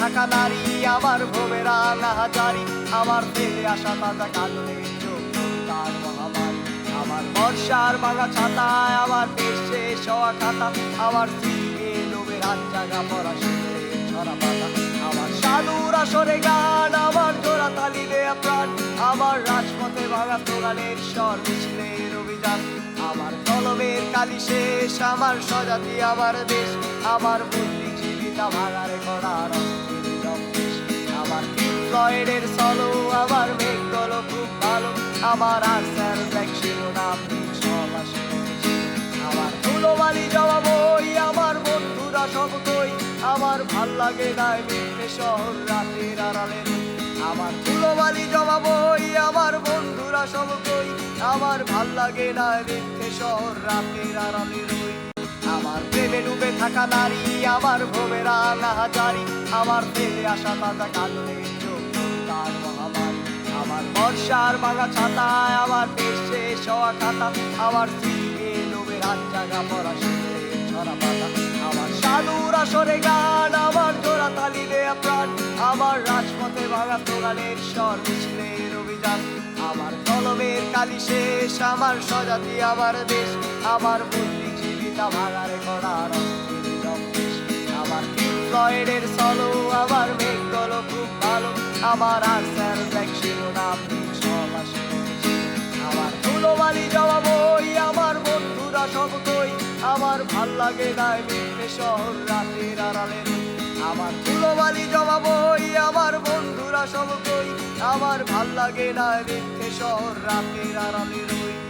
থাকা নারী আমার ভোবে রাঙা হাজারি, আমার ফেলে আসা তাজা কাজলের চোখ তার মহামারী, আমার বর্ষার ভাঙা ছাতায় আমার দেশ শেষ হওয়া খাতা, আমার স্ত্রীকে লোভের হাত জাগা পড়া শীতের ছড়া পাতা, আমার সাধুর আসরে গান, আমার জোড়া তালি দেয়া প্রাণ, আমার রাজপথে ভাঙা স্লোগানের স্বর মিছিলের অভিযান, আমার কলমের কালি শেষ, আমার স্বজাতি আমার দেশ, আমার বুদ্ধিজীবিতা ভাঙারে করার আমার ফ্লয়েডের সলো, আমার মেঘগুলো খুব ভালো, আমার আর্সার ব্যাক শিরোনাম সব আসে, আমার ধুলোবালি জমা বই, আমার বন্ধুরা সব কই, আমার ভাল লাগে না মিথ্যে শহর রাতের আড়ালে, আমার ধুলোবালি জমা বই, আমার বন্ধুরা সব কই, আমার ভাল লাগে না মিথ্যে শহর রাতের আড়ালে রই, আমার প্রেমে ডুবে থাকা নারী আমার ভোবে রাঙা হাজারি, আমার ফেলে আসা তাজা কাজলের চোখ তার মহামারী, আমার বর্ষার ভাঙা ছাতায় আমার দেশ শেষ হওয়া খাতা, আমার স্ত্রীকে লোভের হাত জাগা পড়া শীতের ছড়া পাতা, আমার সাধুর আসরে গান, আমার জোড়া তালি দেয়া প্রাণ, আমার রাজপথে ভাঙা স্লোগানের স্বর মিছিলের অভিযান, আমার কলমের কালি শেষ, আমার স্বজাতি আমার দেশ, আমার বুদ্ধিজীবিতা ভাঙারে করার আমার ফ্লয়েডের সলো, আমার মেঘগুলো খুব ভালো, আমার আর্সার ব্যাক শিরোনাম সব আসে, আমার ধুলোবালি জমা বই, আমার বন্ধুরা সব কই, আমার ভাল লাগে না মিথ্যে শহর রাতের আড়ালে, আমার ধুলোবালি জমা বই, আমার বন্ধুরা সব কই, আমার ভাল লাগে না মিথ্যে শহর রাতের আড়ালে রই।